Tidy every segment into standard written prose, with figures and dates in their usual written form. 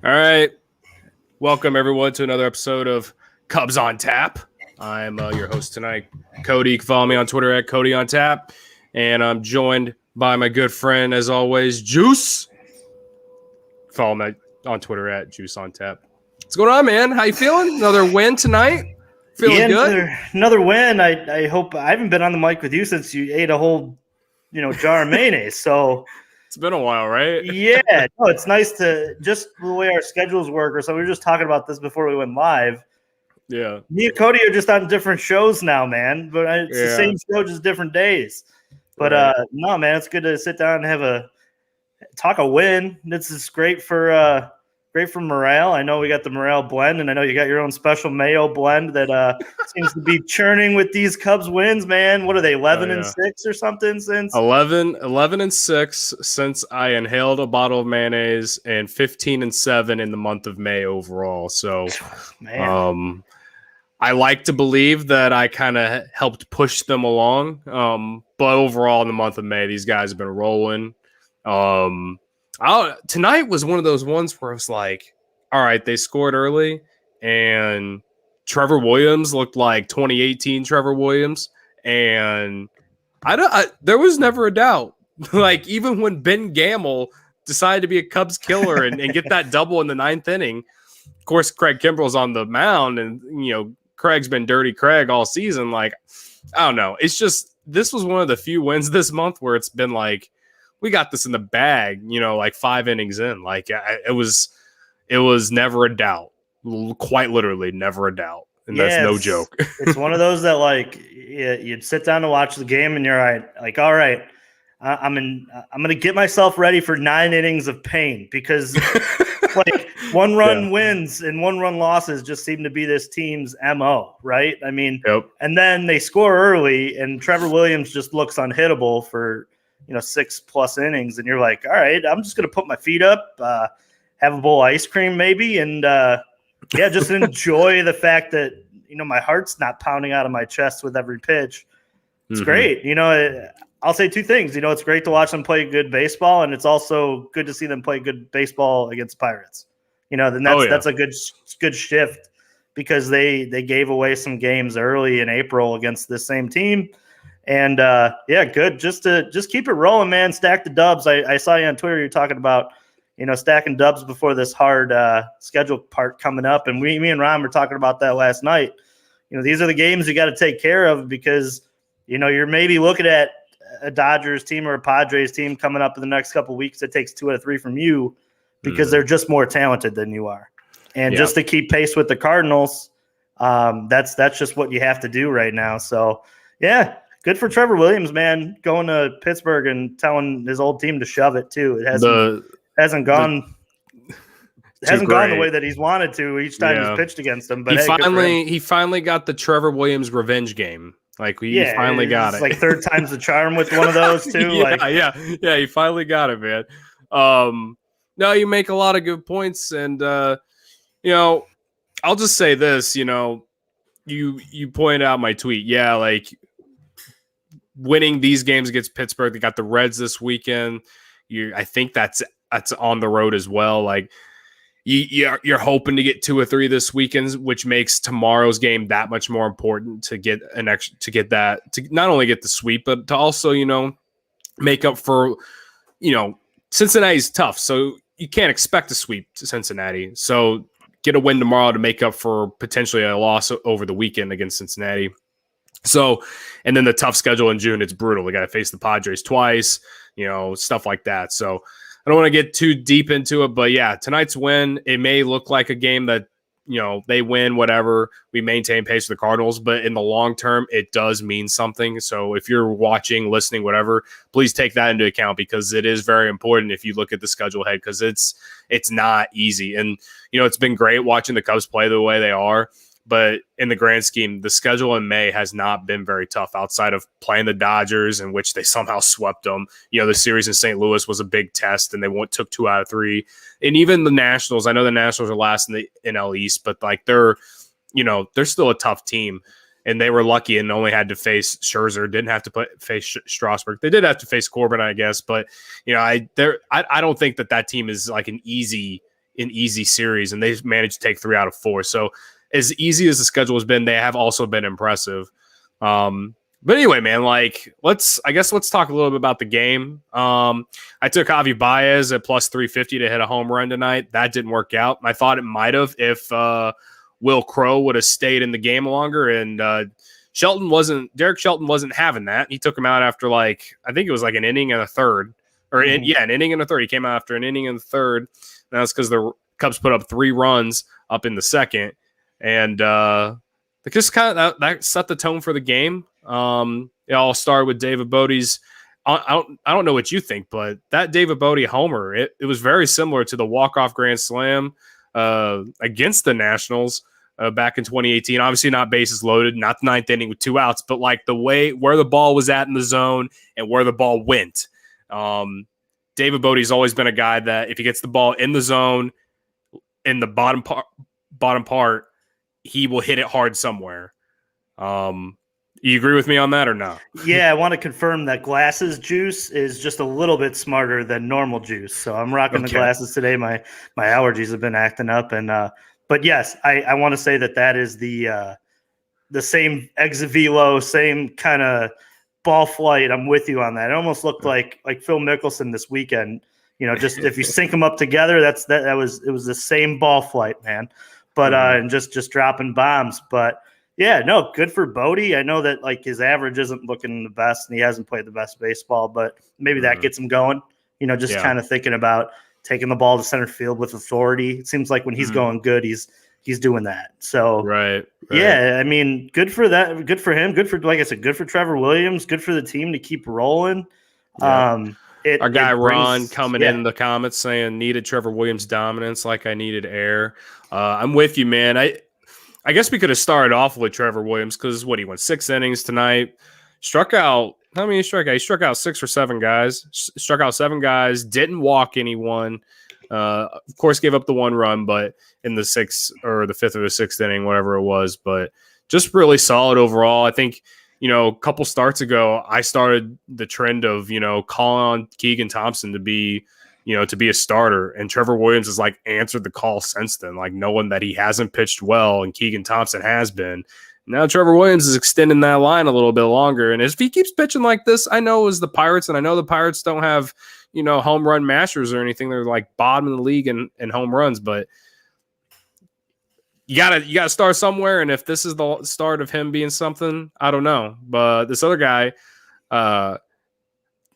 All right. Welcome, everyone, to another episode of Cubs on Tap. I'm your host tonight, Cody. You can follow me on Twitter at Cody on Tap. And I'm joined by my good friend, as always, Juice. Follow me on Twitter at Juice on Tap. What's going on, man? How you feeling? Another win tonight? Feeling good? Another win. I hope I haven't been on the mic with you since you ate a whole, jar of mayonnaise. So It's been a while, right? yeah, no, it's nice to just the way our schedules work. Or so we were just talking about this before we went live. Yeah. Me and Cody are just on different shows now, man. But it's the same show, just different days. But no, man, it's good to sit down and have talk a win. This is great for morale. I know we got the morale blend, and I know you got your own special mayo blend that seems to be churning with these Cubs wins, man. What are they, 11-6 or something since? 11-6 since I inhaled a bottle of mayonnaise, and 15-7 in the month of May overall. So, man. I like to believe that I kind of helped push them along. But overall, in the month of May, these guys have been rolling. Tonight was one of those ones where I was like, all right, they scored early, and Trevor Williams looked like 2018 Trevor Williams, and there was never a doubt. Like, even when Ben Gamble decided to be a Cubs killer and get that double in the ninth inning, of course, Craig Kimbrell's on the mound, and Craig's been dirty Craig all season. Like, I don't know. It's just, this was one of the few wins this month where it's been like, we got this in the bag, like 5 innings in. Like, it was never a doubt. Quite literally never a doubt. And that's no joke. It's one of those that, like, you'd sit down to watch the game and you're like, all right, I'm going to get myself ready for 9 innings of pain, because like 1-run wins and 1-run losses just seem to be this team's MO, right? I mean, And then they score early and Trevor Williams just looks unhittable for 6+ innings, and you're like, all right, I'm just going to put my feet up, have a bowl of ice cream maybe, and just enjoy the fact that, my heart's not pounding out of my chest with every pitch. It's great. I'll say 2 things. It's great to watch them play good baseball, and it's also good to see them play good baseball against Pirates. Then that's a good shift, because they gave away some games early in April against this same team. And good. Just keep it rolling, man. Stack the dubs. I saw you on Twitter. You're talking about, stacking dubs before this hard schedule part coming up. And me and Ron were talking about that last night. These are the games you got to take care of, because, you're maybe looking at a Dodgers team or a Padres team coming up in the next couple of weeks that takes 2 out of 3 from you, because they're just more talented than you are. And just to keep pace with the Cardinals, that's just what you have to do right now. So, yeah. Good for Trevor Williams, man, going to Pittsburgh and telling his old team to shove it too. It hasn't gone the way that he's wanted to each time he's pitched against him. But he finally got the Trevor Williams revenge game. Like, he finally got it. Like 3rd time's the charm with one of those too. He finally got it, man. No, you make a lot of good points, and I'll just say this. You pointed out my tweet. Yeah, like, winning these games against Pittsburgh, they got the Reds this weekend. I think that's on the road as well. Like, you're hoping to get 2 or 3 this weekend, which makes tomorrow's game that much more important to get to not only get the sweep, but to also make up for Cincinnati's tough, so you can't expect a sweep to Cincinnati. So get a win tomorrow to make up for potentially a loss over the weekend against Cincinnati. So, and then the tough schedule in June, it's brutal. They got to face the Padres twice, stuff like that. So I don't want to get too deep into it, but yeah, tonight's win, it may look like a game that, they win, whatever, we maintain pace with the Cardinals, but in the long term, it does mean something. So if you're watching, listening, whatever, please take that into account, because it is very important if you look at the schedule ahead, because it's not easy. And, it's been great watching the Cubs play the way they are. But in the grand scheme, the schedule in May has not been very tough outside of playing the Dodgers, in which they somehow swept them. The series in St. Louis was a big test, and they took 2 out of 3. And even the Nationals, I know the Nationals are last in the NL East, but like they're still a tough team. And they were lucky and only had to face Scherzer, didn't have to face Strasburg. They did have to face Corbin, I guess. But, I don't think that team is like an easy an easy series, and they've managed to take 3 out of 4. So as easy as the schedule has been, they have also been impressive. But anyway, man, like let's talk a little bit about the game. I took Javi Baez at plus 350 to hit a home run tonight. That didn't work out. I thought it might have if Will Crowe would have stayed in the game longer, and Derek Shelton wasn't having that. He took him out after I think it was an inning and a third, an inning and a third. He came out after an inning and a third. And that's because the Cubs put up 3 runs up in the second, and just kind of that set the tone for the game. It all started with David Bodie's. I don't know what you think, but that David Bodie homer, it was very similar to the walk-off grand slam against the Nationals back in 2018. Obviously not bases loaded, not the 9th inning with 2 outs, but the way where the ball was at in the zone and where the ball went. David Bodie's always been a guy that if he gets the ball in the zone, in the bottom part, he will hit it hard somewhere. You agree with me on that or not? Yeah, I want to confirm that glasses juice is just a little bit smarter than normal juice. So I'm rocking the glasses today. My allergies have been acting up, and but yes, I want to say that is the same exit velo, same kind of ball flight. I'm with you on that. It almost looked like Phil Mickelson this weekend. Just if you sync them up together, it was the same ball flight, man. But and just dropping bombs, but. Yeah, no, good for Bodie. I know that his average isn't looking the best and he hasn't played the best baseball, but maybe that gets him going. Kind of thinking about taking the ball to center field with authority. It seems like when he's going good, he's doing that. So right. Yeah, I mean, good for that. Good for him. Good for, like I said, good for Trevor Williams. Good for the team to keep rolling. Yeah. Our guy Ron coming in the comments saying needed Trevor Williams dominance like I needed air. I'm with you, man. I guess we could have started off with Trevor Williams because he went 6 innings tonight. Struck out. How many struck out? He struck out 6 or 7 guys. Struck out 7 guys. Didn't walk anyone. Of course, gave up the 1 run, but in the 6th or the 5th or the 6th inning, whatever it was. But just really solid overall. I think a couple starts ago, I started the trend of calling on Keegan Thompson to be a starter. And Trevor Williams has answered the call since then, knowing that he hasn't pitched well and Keegan Thompson has been. Now Trevor Williams is extending that line a little bit longer. And if he keeps pitching like this, I know as the Pirates, and I know the Pirates don't have, home run masters or anything. They're bottom of the league in home runs, but you gotta start somewhere. And if this is the start of him being something, I don't know. But this other guy,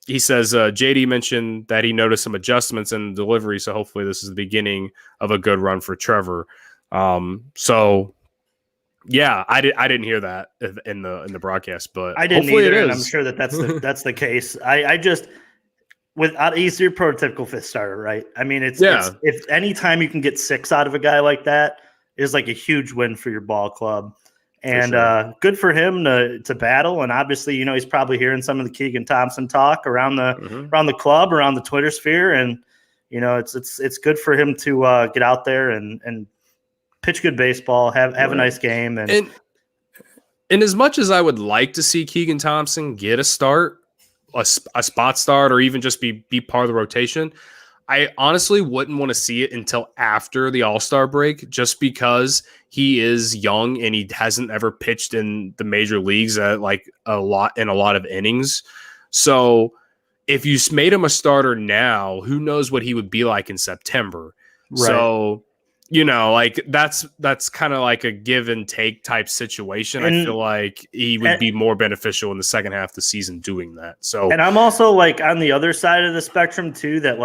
he says JD mentioned that he noticed some adjustments in the delivery, so hopefully this is the beginning of a good run for Trevor. So yeah, I didn't hear that in the broadcast, but I didn't either, and I'm sure that's the case. I just he's your prototypical 5th starter, right? I mean, it's if any time you can get 6 out of a guy like that is a huge win for your ball club. And good for him to battle. And obviously, he's probably hearing some of the Keegan Thompson talk around the club, around the Twitter sphere. And, it's good for him to get out there and pitch good baseball, have a nice game. And as much as I would like to see Keegan Thompson get a start, a spot start, or even just be part of the rotation, I honestly wouldn't want to see it until after the All-Star break, just because he is young and he hasn't ever pitched in the major leagues at a lot of innings. So if you made him a starter now, who knows what he would be like in September. Right. So, that's kind of a give and take type situation. I feel like he would be more beneficial in the second half of the season doing that. So, and I'm also on the other side of the spectrum too, that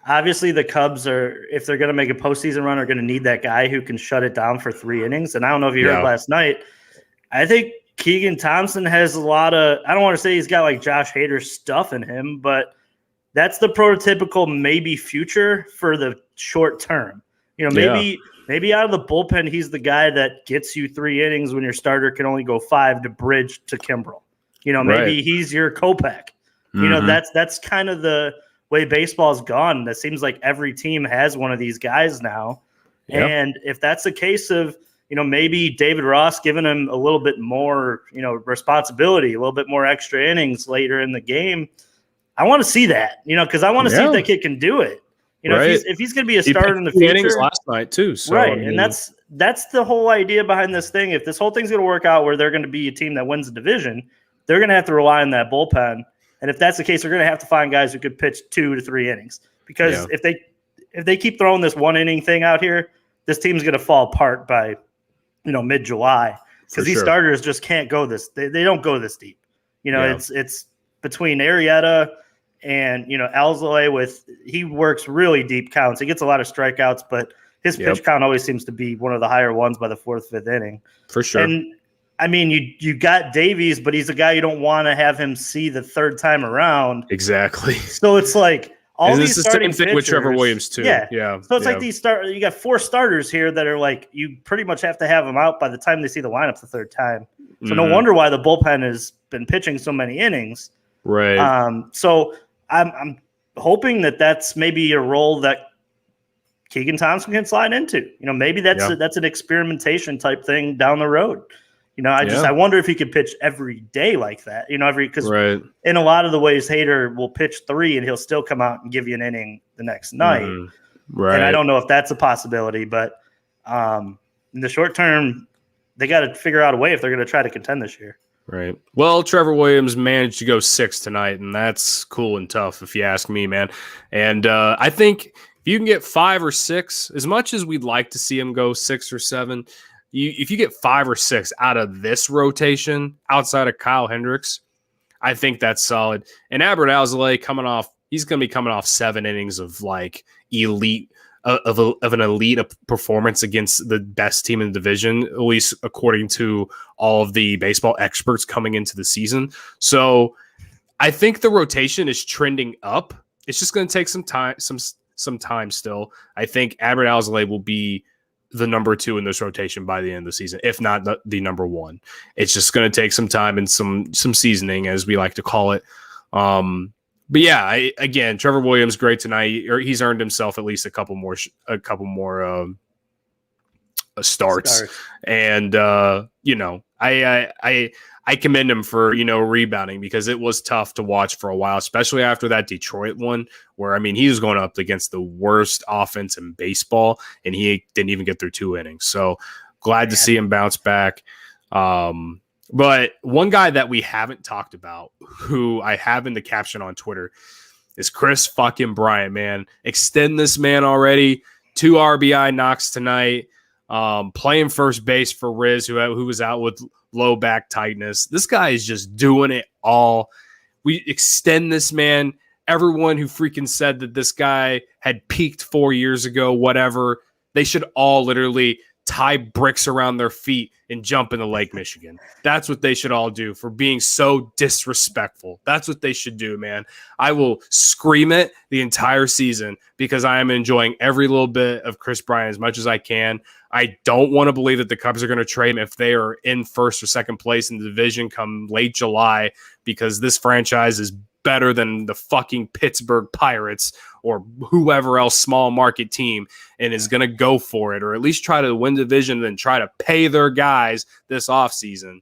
obviously, the Cubs if they're going to make a postseason run, are going to need that guy who can shut it down for 3 innings. And I don't know if you heard last night. I think Keegan Thompson has a lot of – I don't want to say he's got Josh Hader stuff in him, but that's the prototypical maybe future for the short term. Maybe out of the bullpen, he's the guy that gets you 3 innings when your starter can only go 5 to bridge to Kimbrel. Maybe he's your Kopech. That's kind of the – way baseball's gone. That seems like every team has one of these guys now. Yep. And if that's a case of, maybe David Ross giving him a little bit more, responsibility, a little bit more extra innings later in the game, I want to see that, because I want to see if that kid can do it. You know, Right. if he's going to be a He starter in the pitched 2 innings future, last night too. So, right? I mean, And that's the whole idea behind this thing. If this whole thing's going to work out, where they're going to be a team that wins the division, they're going to have to rely on that bullpen. And if that's the case, they're going to have to find guys who could pitch 2 to 3 innings. Because if they keep throwing this 1 inning thing out here, this team's going to fall apart by mid-July, because these starters just can't go this. They don't go this deep. It's between Arrieta and Alzolay he works really deep counts. He gets a lot of strikeouts, but his pitch count always seems to be one of the higher ones by the 4th, 5th inning. For sure. And I mean, you got Davies, but he's a guy you don't want to have him see the 3rd time around. Exactly. So it's like all these the starting same thing pitchers, with Trevor Williams too. Yeah. So it's like you got 4 starters here that are like, you pretty much have to have them out by the time they see the lineup the 3rd time. So no wonder why the bullpen has been pitching so many innings. Right. So I'm hoping that that's maybe a role that Keegan Thompson can slide into. Maybe that's an experimentation type thing down the road. I wonder if he could pitch every day like that. Because in a lot of the ways, Hader will pitch 3 and he'll still come out and give you an inning the next night. Right. And I don't know if that's a possibility, but in the short term, they got to figure out a way if they're going to try to contend this year. Right. Well, Trevor Williams managed to go 6 tonight, and that's cool and tough, if you ask me, man. And I think if you can get 5 or 6, as much as we'd like to see him go 6 or 7, if you get 5 or 6 out of this rotation outside of Kyle Hendricks, I think that's solid. And Albert Alzolay he's going to be coming off 7 innings of like elite of an elite performance against the best team in the division, at least according to all of the baseball experts coming into the season. So I think the rotation is trending up. It's just going to take some time still. I think Albert Alzolay will be the number 2 in this rotation by the end of the season, if not the number 1. It's just going to take some time and some seasoning, as we like to call it. But yeah, again, Trevor Williams, great tonight. He's earned himself at least a couple more starts. And I commend him for rebounding, because it was tough to watch for a while, especially after that Detroit one, where he was going up against the worst offense in baseball, and he didn't even get through 2 innings. So glad to see him bounce back. But one guy that we haven't talked about, who I have in the caption on Twitter, is Chris fucking Bryant, man. Extend this man already. 2 RBI knocks tonight. Playing first base for Riz, who was out with low back tightness. This guy is just doing it all. We extend this man. Everyone who freaking said that this guy had peaked 4 years ago, whatever, they should all literally tie bricks around their feet and jump into Lake Michigan. That's what they should all do for being so disrespectful. That's what they should do, man. I will scream it the entire season, because I am enjoying every little bit of Chris Bryant as much as I can. I don't want to believe that the Cubs are going to trade him if they are in 1st or 2nd place in the division come late July, because this franchise is better than the fucking Pittsburgh Pirates or whoever else small market team, and is going to go for it, or at least try to win the division and then try to pay their guys this offseason.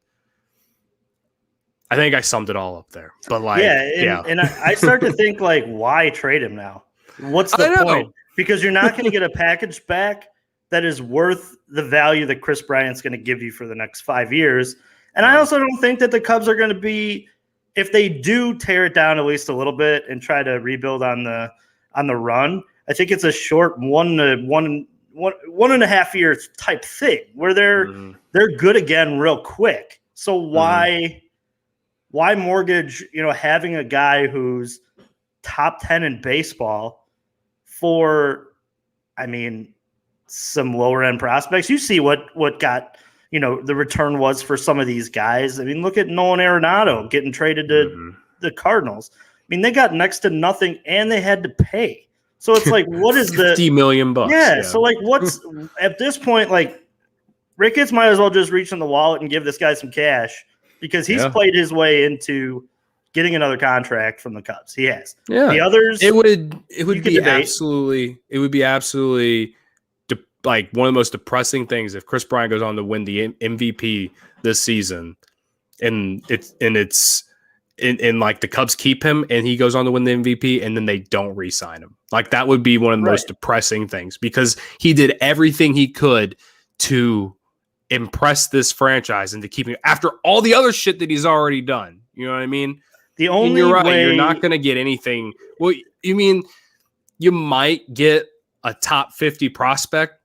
I think I summed it all up there. But and I start to think, like, why trade him now? What's the point? Because you're not going to get a package back that is worth the value that Chris Bryant's going to give you for the next 5 years. And I also don't think that the Cubs are going to be, if they do tear it down at least a little bit and try to rebuild on the run, I think it's a short 1.5 year type thing where they're good again real quick. So why mortgage, having a guy who's top 10 in baseball for, some lower end prospects? You see what got, the return was for some of these guys. Look at Nolan Arenado getting traded to the Cardinals. They got next to nothing and they had to pay. So it's like, what is the $50 million? Yeah. So like, what's at this point, like, Ricketts might as well just reach in the wallet and give this guy some cash, because he's played his way into getting another contract from the Cubs. He has. Yeah. The others, it would be absolutely like one of the most depressing things if Chris Bryant goes on to win the MVP this season, and it's and like the Cubs keep him and he goes on to win the MVP and then they don't re-sign him. Like that would be one of the most depressing things because he did everything he could to impress this franchise and to keep him after all the other shit that he's already done. You know what I mean? The only you're right, way you're not going to get anything. Well, you mean you might get a top 50 prospect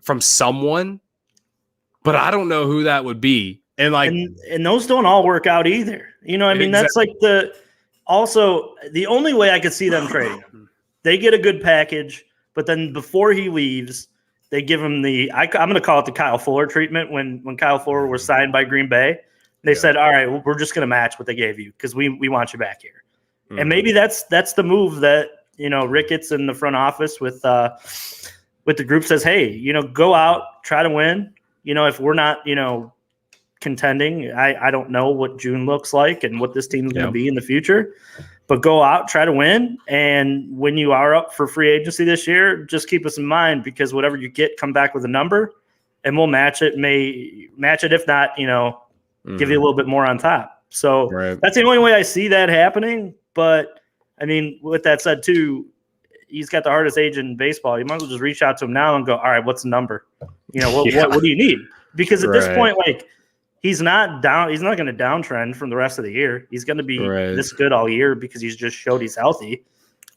from someone, but I don't know who that would be. And like, and those don't all work out either. You know, I mean, that's like the only way I could see them trading him. They get a good package, but then before he leaves, they give him I'm going to call it the Kyle Fuller treatment. When Kyle Fuller was signed by Green Bay, they said, "All right, well, we're just going to match what they gave you because we want you back here." Mm-hmm. And maybe that's the move that Ricketts in the front office with the group says, "Hey, go out, try to win. If we're not, contending, I don't know what June looks like and what this team is going to be in the future, but go out, try to win. And when you are up for free agency this year, just keep us in mind because whatever you get, come back with a number and we'll match it. If not, give you a little bit more on top." So that's the only way I see that happening. But I mean, with that said too, he's got the hardest agent in baseball. You might as well just reach out to him now and go, "All right, what's the number? What do you need?" Because at this point, like, he's not down. He's not going to downtrend from the rest of the year. He's going to be this good all year because he's just showed he's healthy.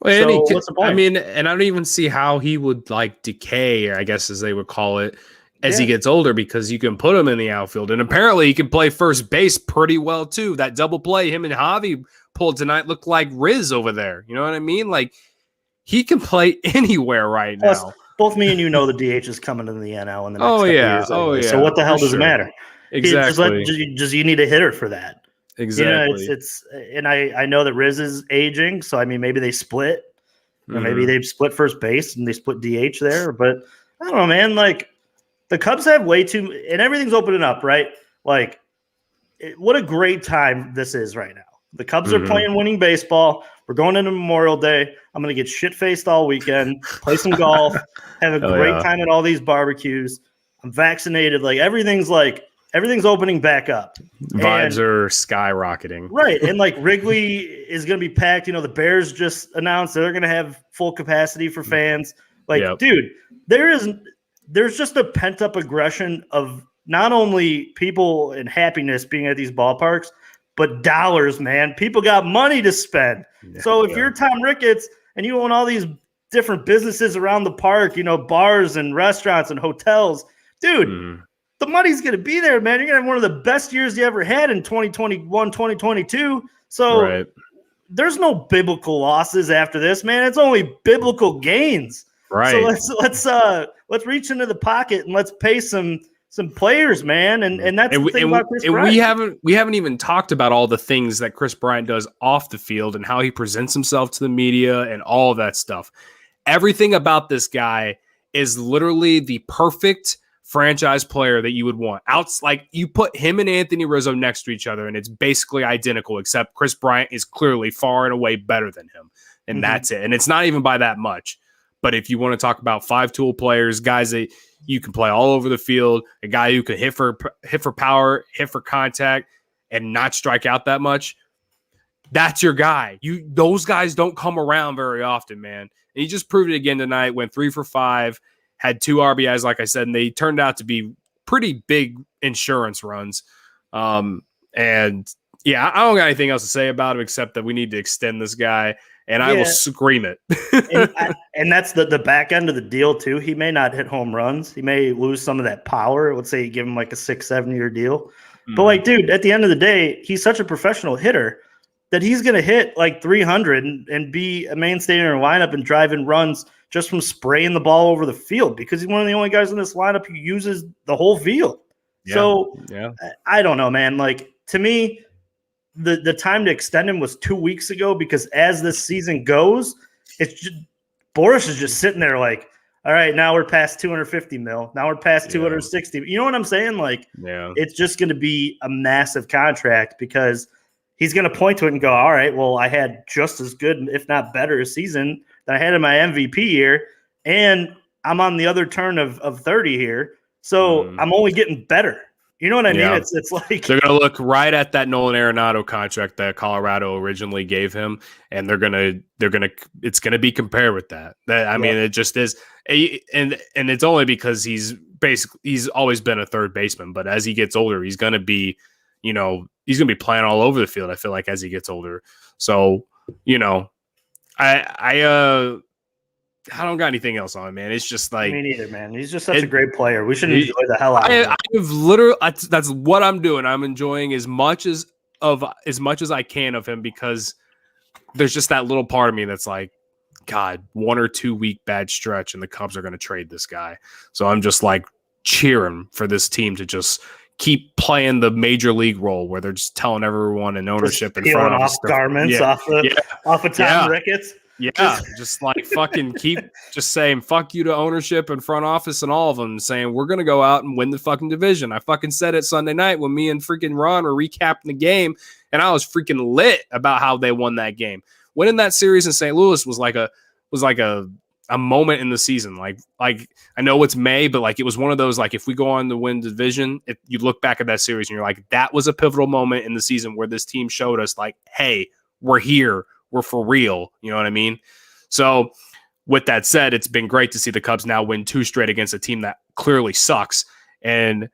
Well, what's the point? I mean, and I don't even see how he would like decay, I guess as they would call it, as he gets older because you can put him in the outfield. And apparently he can play first base pretty well too. That double play him and Javi pulled tonight looked like Riz over there. You know what I mean? Like he can play anywhere right now. Both me and the DH is coming to the NL in the next couple years. Anyway. So what the hell does it matter? Exactly. Just you need a hitter for that. Exactly. It's and I know that Riz is aging, so I mean maybe they split. Maybe they split first base and they split DH there. But I don't know, man. Like the Cubs have way too, and everything's opening up, right? Like what a great time this is right now. The Cubs are playing winning baseball. We're going into Memorial Day. I'm going to get shit-faced all weekend, play some golf, have a great time at all these barbecues. I'm vaccinated. Everything's opening back up. Vibes are skyrocketing. Right. And Wrigley is going to be packed. The Bears just announced they're going to have full capacity for fans. Dude, there's just a pent-up aggression of not only people and happiness being at these ballparks, but dollars, man. People got money to spend. So if you're Tom Ricketts and you own all these different businesses around the park, bars and restaurants and hotels, dude, the money's going to be there, man. You're going to have one of the best years you ever had in 2021, 2022. So there's no biblical losses after this, man. It's only biblical gains. Right. So let's reach into the pocket and let's pay some players, man. And that's the thing about Chris Bryant. We haven't even talked about all the things that Chris Bryant does off the field and how he presents himself to the media and all of that stuff. Everything about this guy is literally the perfect franchise player that you would want. You put him and Anthony Rizzo next to each other and it's basically identical, except Chris Bryant is clearly far and away better than him. And that's it. And it's not even by that much. But if you want to talk about five-tool players, guys that you can play all over the field, a guy who can hit for power, hit for contact, and not strike out that much, that's your guy. Those guys don't come around very often, man. And he just proved it again tonight. Went 3 for 5, had 2 RBIs, like I said, and they turned out to be pretty big insurance runs. And yeah, I don't got anything else to say about him except that we need to extend this guy. And I will scream it. and that's the back end of the deal, too. He may not hit home runs. He may lose some of that power. Let's say you give him a 6-7 year deal. But, dude, at the end of the day, he's such a professional hitter that he's going to hit 300 and be a mainstay in our lineup and drive in runs just from spraying the ball over the field because he's one of the only guys in this lineup who uses the whole field. Yeah. So, I don't know, man. To me, the time to extend him was 2 weeks ago because as this season goes, it's just Boris is just sitting there all right, now we're past 250 mil. Now we're past 260. You know what I'm saying? It's just going to be a massive contract because he's going to point to it and go, all right, well, I had just as good, if not better, a season than I had in my MVP year. And I'm on the other turn of 30 here. So I'm only getting better. You know what I mean? Yeah. It's like they're gonna look right at that Nolan Arenado contract that Colorado originally gave him, and it's gonna be compared with that. I mean, it just is, and it's only because he's always been a third baseman, but as he gets older, he's gonna be playing all over the field. I feel like as he gets older, so I don't got anything else on it, man. It's just like me neither, man. He's just such a great player. We should enjoy the hell out of it. I've literally that's what I'm doing. I'm enjoying as much as I can of him, because there's just that little part of me that's like, God, 1 or 2 week bad stretch and the Cubs are going to trade this guy. So I'm just like cheering for this team to just keep playing the major league role where they're just telling everyone in ownership and front office off garments off of Tom Ricketts. Yeah, just like fucking keep just saying fuck you to ownership and front office and all of them, saying we're going to go out and win the fucking division. I fucking said it Sunday night when me and freaking Ron were recapping the game, and I was freaking lit about how they won that game. Winning that series in St. Louis was like a moment in the season. Like I know it's May, but like it was one of those, like if we go on to win the division, you look back at that series and you're like, that was a pivotal moment in the season where this team showed us like, hey, we're here. We're for real. You know what I mean? So with that said, it's been great to see the Cubs now win 2 straight against a team that clearly sucks. And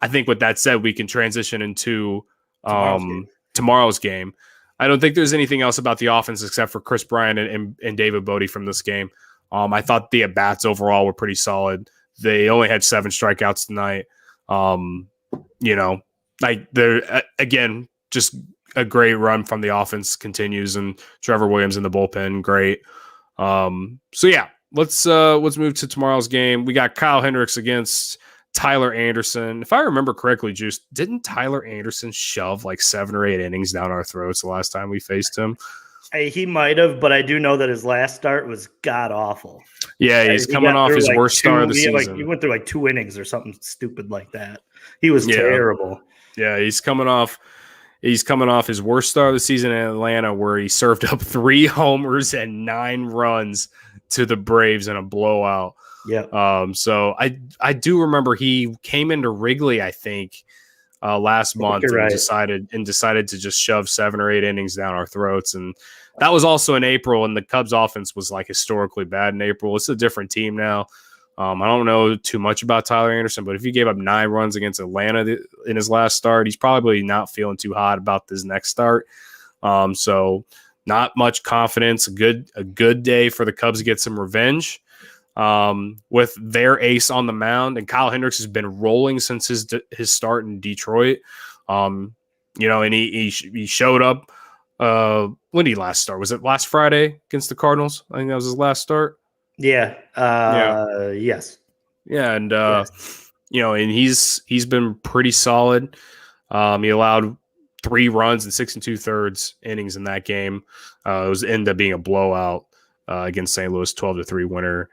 I think with that said, we can transition into tomorrow's game. I don't think there's anything else about the offense except for Chris Bryant and David Bodie from this game. I thought the at-bats overall were pretty solid. They only had 7 strikeouts tonight. Like they're, again, just a great run from the offense continues, and Trevor Williams in the bullpen, great. So yeah, let's move to tomorrow's game. We got Kyle Hendricks against Tyler Anderson. If I remember correctly, Juice, didn't Tyler Anderson shove like 7 or 8 innings down our throats the last time we faced him? He might have, but I do know that his last start was god awful. Yeah, he's coming off his worst start of the season. He went through like 2 innings or something stupid like that. He was terrible. Yeah, he's coming off his worst start of the season in Atlanta, where he served up 3 homers and 9 runs to the Braves in a blowout. Yeah. So I do remember he came into Wrigley, I think, last month and decided to just shove 7 or 8 innings down our throats. And that was also in April, and the Cubs offense was like historically bad in April. It's a different team now. I don't know too much about Tyler Anderson, but if he gave up 9 runs against Atlanta in his last start, he's probably not feeling too hot about this next start. So not much confidence. A good day for the Cubs to get some revenge with their ace on the mound. And Kyle Hendricks has been rolling since his start in Detroit. And he showed up. When did he last start? Was it last Friday against the Cardinals? I think that was his last start. Yeah. Yes. Yeah. And, and he's been pretty solid. He allowed 3 runs and 6 2/3 innings in that game. It ended up being a blowout against St. Louis, 12-3 winner.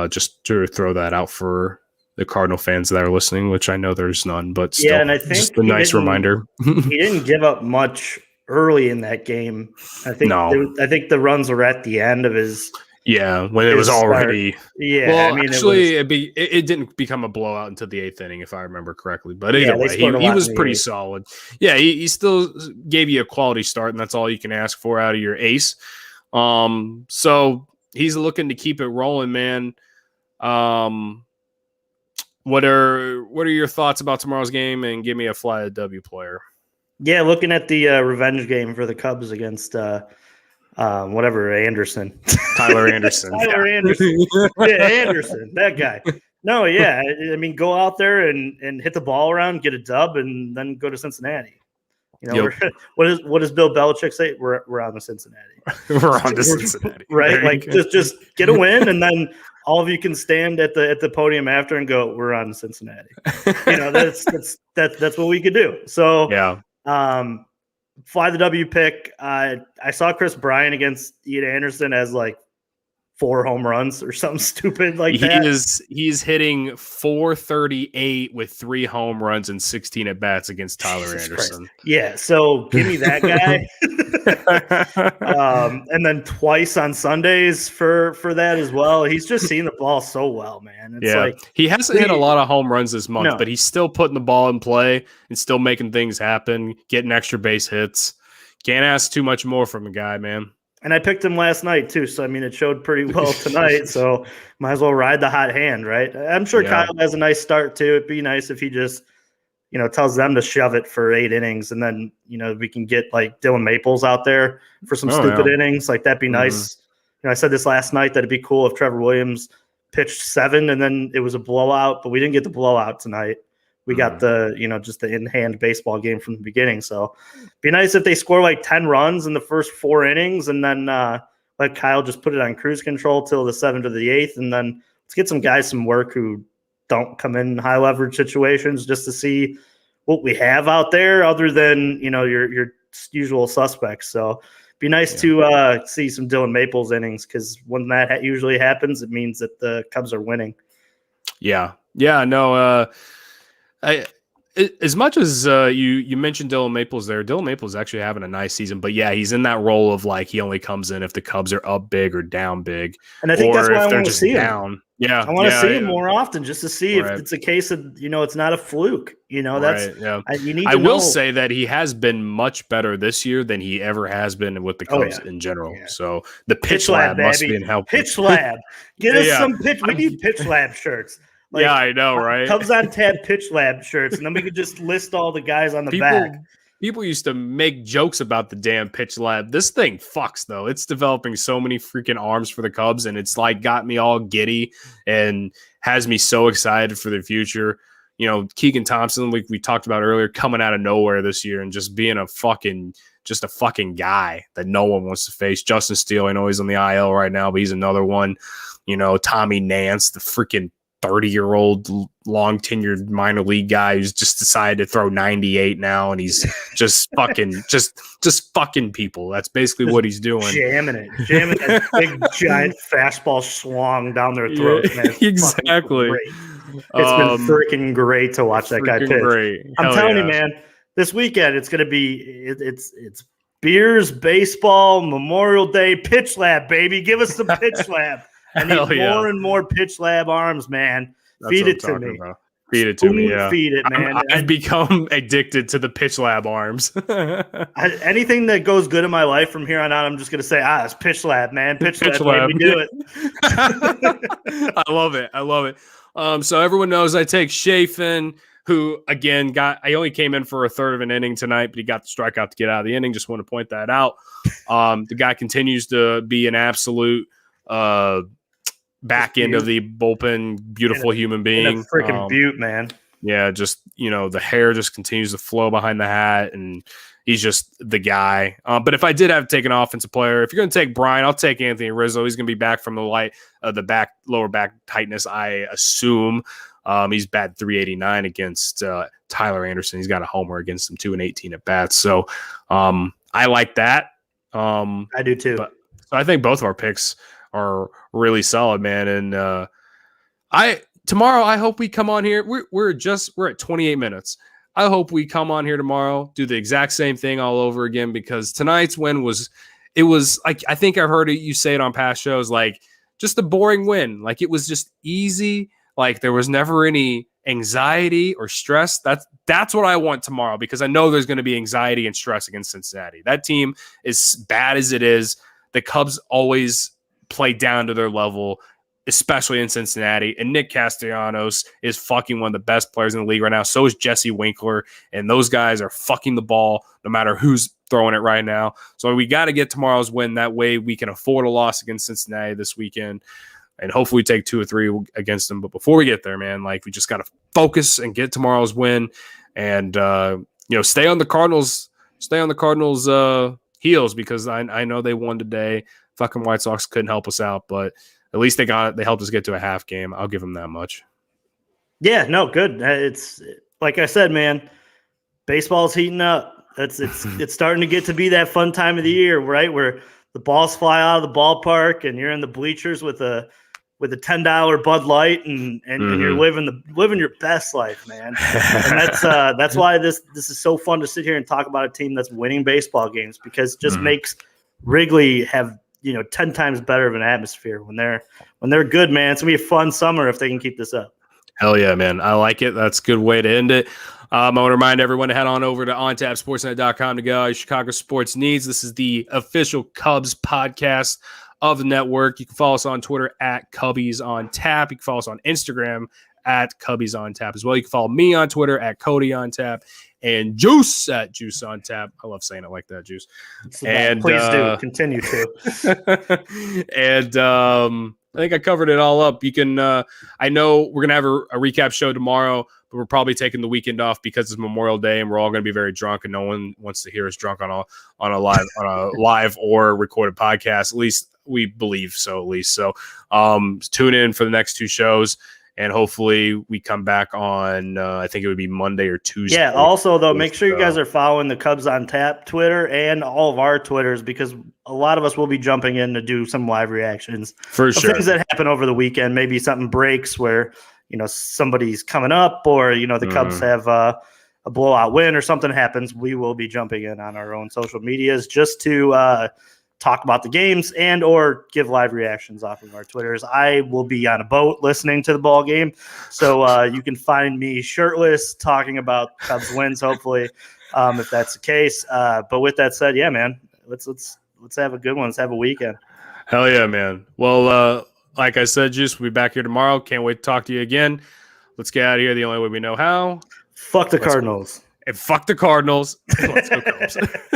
Just to throw that out for the Cardinal fans that are listening, which I know there's none, but still, and I think just a nice reminder. He didn't give up much early in that game. I think the runs were at the end of his. Yeah, when it was already. Yeah, well, actually, it didn't become a blowout until the 8th inning, if I remember correctly. But either way, he was pretty solid. Yeah, he still gave you a quality start, and that's all you can ask for out of your ace. So he's looking to keep it rolling, man. What are your thoughts about tomorrow's game? And give me a fly W player. Yeah, looking at the revenge game for the Cubs against. Whatever Anderson, Tyler Anderson, Anderson, Anderson, that guy. No, yeah, I mean, go out there and hit the ball around, get a dub, and then go to Cincinnati. What does Bill Belichick say? We're on to Cincinnati. We're on to Cincinnati, right? Like just get a win, and then all of you can stand at the podium after and go, "We're on to Cincinnati." That's what we could do. So yeah. Fly the W pick. I saw Chris Bryant against Ian Anderson as like 4 home runs or something stupid like he that. He's hitting 438 with 3 home runs and 16 at bats against Tyler Jesus Anderson. Christ. Yeah, so give me that guy. And then twice on Sundays for that as well. He's just seeing the ball so well, man. It's like he hasn't hit a lot of home runs this month, No. but he's still putting the ball in play and still making things happen, getting extra base hits. Can't ask too much more from a guy, man. And I picked him last night too, so I mean it showed pretty well tonight. So might as well ride the hot hand, right? I'm sure Kyle has a nice start too. It'd be nice if he just, tells them to shove it for 8 innings, and then we can get like Dylan Maples out there for some stupid innings. Like that'd be nice. I said this last night that it'd be cool if Trevor Williams pitched 7 and then it was a blowout, but we didn't get the blowout tonight. We got the, just the in-hand baseball game from the beginning. So it'd be nice if they score like 10 runs in the first 4 innings and then let Kyle just put it on cruise control till the 7th or the 8th. And then let's get some guys some work who don't come in high leverage situations just to see what we have out there other than, your usual suspects. So it'd be nice to see some Dylan Maples innings, because when that usually happens, it means that the Cubs are winning. Yeah. Yeah. No, as much as you mentioned Dylan Maples there, Dylan Maples is actually having a nice season, but yeah, he's in that role of like he only comes in if the Cubs are up big or down big, and I think that's why I want to see down. him. Yeah, I want to see him more often just to see if Right. it's a case of it's not a fluke. That's right, yeah. you need. I to will know. say that he has been much better this year than he ever has been with the Cubs in general. Yeah. So the pitch lab must be helping. Pitch lab, get us some pitch. We need pitch lab shirts. Like, yeah, I know, right? Cubs on Tap pitch lab shirts, and then we could just list all the guys on the back. People used to make jokes about the damn pitch lab. This thing fucks, though. It's developing so many freaking arms for the Cubs, and it's like got me all giddy and has me so excited for the future. Keegan Thompson, like we talked about earlier, coming out of nowhere this year and just being a fucking guy that no one wants to face. Justin Steele, I know he's on the IL right now, but he's another one. Tommy Nance, the freaking 30-year-old long tenured minor league guy who's just decided to throw 98 now, and he's just fucking just fucking people. That's basically what he's doing. Jamming that big giant fastball swung down their throat. Yeah, man. Exactly. It's been freaking great to watch that guy pitch. Great. I'm telling you, man, this weekend it's gonna be it's beers, baseball, Memorial Day, pitch lab, baby. Give us some pitch lab. I need more and more pitch lab arms, man. Feed it to me. About. Feed it to me, yeah. Feed it, man. I've become addicted to the pitch lab arms. Anything that goes good in my life from here on out, I'm just going to say, it's pitch lab, man. Pitch lab. Made me do it. I love it. So everyone knows I take Chafin, who, again, I only came in for a third of an inning tonight, but he got the strikeout to get out of the inning. Just want to point that out. The guy continues to be an absolute back end of the bullpen, beautiful human being. A freaking beaut, man. Yeah, just the hair just continues to flow behind the hat, and he's just the guy. But if I did have to take an offensive player, if you're going to take Brian, I'll take Anthony Rizzo. He's going to be back from the lower back tightness, I assume. He's batted .389 against Tyler Anderson. He's got a homer against him too, and 18 at bats. So I like that. I do too. So I think both of our picks are really solid, man. And tomorrow I hope we come on here. We're at 28 minutes. I hope we come on here tomorrow, do the exact same thing all over again, because tonight's win was like, I think I've heard you say it on past shows, like just a boring win. Like it was just easy. Like there was never any anxiety or stress. That's what I want tomorrow, because I know there's going to be anxiety and stress against Cincinnati. That team is bad as it is. The Cubs always play down to their level, especially in Cincinnati. And Nick Castellanos is fucking one of the best players in the league right now. So is Jesse Winkler. And those guys are fucking the ball no matter who's throwing it right now. So we got to get tomorrow's win. That way we can afford a loss against Cincinnati this weekend. And hopefully take 2 or 3 against them. But before we get there, man, like we just got to focus and get tomorrow's win, and stay on the Cardinals' heels, because I know they won today. Fucking White Sox couldn't help us out, but at least they helped us get to a half game. I'll give them that much. Yeah, no, good. It's like I said, man, baseball's heating up. It's starting to get to be that fun time of the year, right? Where the balls fly out of the ballpark and you're in the bleachers with a $10 Bud Light and you're living your best life, man. And that's why this is so fun to sit here and talk about a team that's winning baseball games, because it just makes Wrigley have 10 times better of an atmosphere when they're good, man. It's gonna be a fun summer if they can keep this up. Hell yeah, man. I like it. That's a good way to end it. I want to remind everyone to head on over to ontapsportsnet.com to get all your Chicago sports needs. This is the official Cubs podcast of the network. You can follow us on Twitter at Cubbies on Tap. You can follow us on Instagram at Cubbies on Tap as well. You can follow me on Twitter at Cody on Tap and Juice at Juice on Tap. I love saying it like that, Juice. And please do continue to. And I think I covered it all up. You can. I know we're gonna have a recap show tomorrow, but we're probably taking the weekend off because it's Memorial Day, and we're all gonna be very drunk, and no one wants to hear us drunk on a live or recorded podcast. At least we believe so. At least so. Tune in for the next two shows. And hopefully we come back on, I think it would be Monday or Tuesday. Yeah, also, though, make sure you guys are following the Cubs on Tap Twitter and all of our Twitters, because a lot of us will be jumping in to do some live reactions. For sure. Things that happen over the weekend. Maybe something breaks where, somebody's coming up, or, the Cubs have a blowout win or something happens. We will be jumping in on our own social medias just to talk about the games and or give live reactions off of our Twitters. I will be on a boat listening to the ball game, so you can find me shirtless talking about Cubs wins, hopefully, if that's the case. But with that said, yeah, man, let's have a good one. Let's have a weekend. Hell yeah, man. Well, like I said, Juice, we'll be back here tomorrow. Can't wait to talk to you again. Let's get out of here the only way we know how. Fuck the Cardinals. And fuck the Cardinals. Let's go Cubs.